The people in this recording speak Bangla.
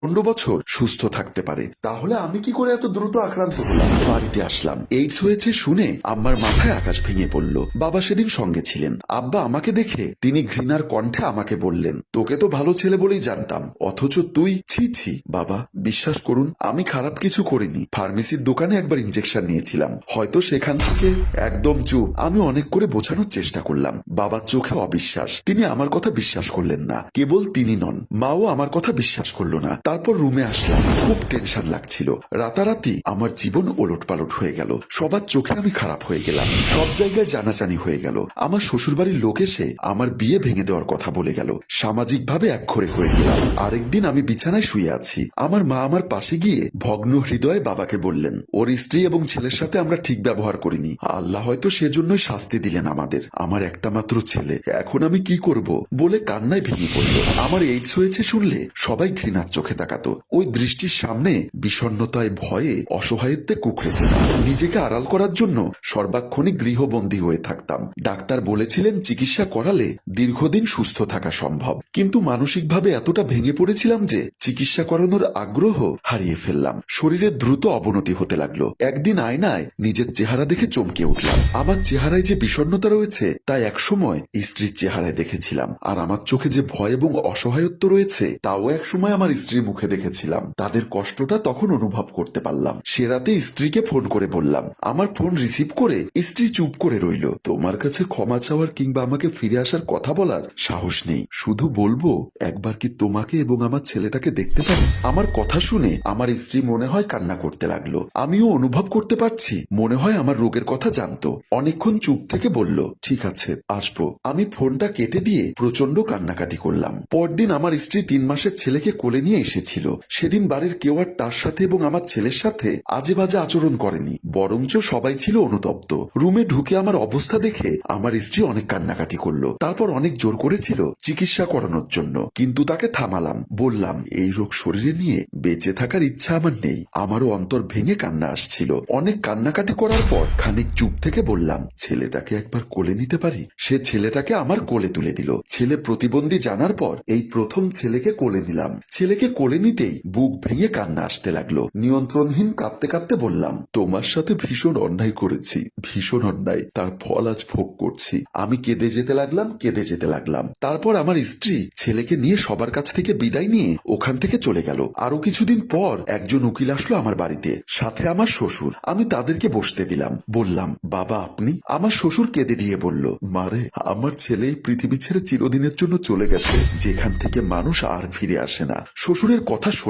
বছর সুস্থ থাকতে পারে, তাহলে আমি কি করে এত দ্রুত আক্রান্ত হলাম? বাড়িতে আসলাম, এইডস হয়েছে শুনে আম্মার মাথায় আকাশ ভেঙে পড়ল। বাবা সেদিন সঙ্গে ছিলেন। আব্বা আমাকে দেখে তিনি ঘৃণার কণ্ঠে আমাকে বললেন, তোকে তো ভালো ছেলে বলেই জানতাম, অথচ তুই। ছি ছি বাবা, বিশ্বাস করুন আমি খারাপ কিছু করিনি। ফার্মেসির দোকানে একবার ইঞ্জেকশন নিয়েছিলাম, হয়তো সেখান থেকে। একদম চুপ। আমি অনেক করে বোঝানোর চেষ্টা করলাম। বাবার চোখে অবিশ্বাস, তিনি আমার কথা বিশ্বাস করলেন না। কেবল তিনি নন, মাও আমার কথা বিশ্বাস করলো না। তারপর রুমে আসলাম, খুব টেনশন লাগছিল। রাতারাতি আমার জীবন ওলটপালট হয়ে গেল। সবার চোখে আমি খারাপ হয়ে গেলাম, সব জায়গায় জানাজানি হয়ে গেল। আমার শ্বশুরবাড়ির লোক এসে আমার বিয়ে ভেঙে দেওয়ার কথা বলে গেল। সামাজিকভাবে একঘরে হয়ে গেলাম। আরেকদিন আমি বিছানায় শুয়ে আছি, আমার মা আমার পাশে গিয়ে ভগ্ন হৃদয়ে বাবাকে বললেন, ওর স্ত্রী এবং ছেলের সাথে আমরা ঠিক ব্যবহার করিনি, আল্লাহ হয়তো সেজন্যই শাস্তি দিলেন আমাদের। আমার একটা মাত্র ছেলে, এখন আমি কি করব বলে কান্নায় ভেঙে পড়ল। আমার এইডস হয়েছে শুনলে সবাই ঘৃণার চোখে তাকাতো। ওই দৃষ্টির সামনে বিষণ্ণতায়, ভয়ে, অসহায়ত্বে কুঁকড়ে যেতাম। নিজেকে আড়াল করার জন্য সর্বাক্ষণিক গৃহবন্দী হয়ে থাকতাম। ডাক্তার বলেছিলেন চিকিৎসা করালে দীর্ঘদিন সুস্থ থাকা সম্ভব, কিন্তু মানসিকভাবে এতটা ভেঙে পড়েছিলাম যে চিকিৎসা করানোর আগ্রহ হারিয়ে ফেললাম। শরীরের দ্রুত অবনতি হতে লাগলো। একদিন আয়নায় নিজের চেহারা দেখে চমকে উঠলাম। আমার চেহারায় যে বিষণ্ণতা রয়েছে তা একসময় স্ত্রীর চেহারায় দেখেছিলাম, আর আমার চোখে যে ভয় এবং অসহায়ত্ব রয়েছে তাও একসময় আমার স্ত্রীর মুখে দেখেছিলাম। তাদের কষ্টটা তখন অনুভব করতে পারলাম। সে রাতে স্ত্রীকে ফোন করে বললাম। আমার ফোন রিসিভ করে স্ত্রী চুপ করে রইল। তোমার কাছে ক্ষমা চাওয়ার কিংবা আমাকে ফিরে আসার কথা বলার সাহস নেই, শুধু বলবো একবার কি তোমাকে এবং আমার ছেলেটাকে দেখতে পারি? আমার কথা শুনে আমার স্ত্রী মনে হয় কান্না করতে লাগলো। আমিও অনুভব করতে পারছি, মনে হয় আমার রোগের কথা জানতো। অনেকক্ষণ চুপ থেকে বলল, ঠিক আছে আসবো। আমি ফোনটা কেটে দিয়ে প্রচন্ড কান্নাকাটি করলাম। পরদিন আমার স্ত্রী 3 মাসের ছেলেকে কোলে নিয়ে এসেছিল। সেদিন বাড়ির কেউ আর তার সাথে এবং আমার ছেলের সাথে আজে বাজে আচরণ করেনি, বরঞ্চ সবাই ছিল অনুতপ্ত। রুমে ঢুকে আমার অবস্থা দেখে আমার স্ত্রী অনেক কান্নাকাটি করলো। তারপর অনেক জোর করেছিল চিকিৎসা করানোর জন্য, কিন্তু তাকে থামালাম। বললাম, এই রোগ শরীরে নিয়ে বেঁচে থাকার ইচ্ছা আমার নেই। আমারও অন্তর ভেঙে কান্না আসছিল। অনেক কান্নাকাটি করার পর খানিক চুপ থেকে বললাম, ছেলেটাকে একবার কোলে নিতে পারি? সে ছেলেটাকে আমার কোলে তুলে দিল। ছেলে প্রতিবন্ধী জানার পর এই প্রথম ছেলেকে কোলে নিলাম। ছেলেকে কোলে নিতেই বুক ভেঙে কান্না আসতে লাগলো। নিয়ন্ত্রণহীন কাঁদতে কাঁদতে বললাম, তোমার সাথে ভীষণ অন্যায় করেছি, ভীষণ অন্যায়, তার ফল আজ ভোগ করছি। আমি কেঁদে যেতে লাগলাম। তারপর আমার স্ত্রী ছেলেকে নিয়ে সবার কাছ থেকে বিদায় নিয়ে ওখান থেকে চলে গেল। আরো কিছুদিন পর একজন উকিল আসলো আমার বাড়িতে, সাথে আমার শ্বশুর। আমি তাদেরকে বসতে দিলাম। বললাম, বাবা আপনি? আমার শ্বশুর কেঁদে দিয়ে বলল, মারে, আমার ছেলে এই পৃথিবী ছেড়ে চিরদিনের জন্য চলে গেছে, যেখান থেকে মানুষ আর ফিরে আসে না। শ্বশুরের কথা শোনা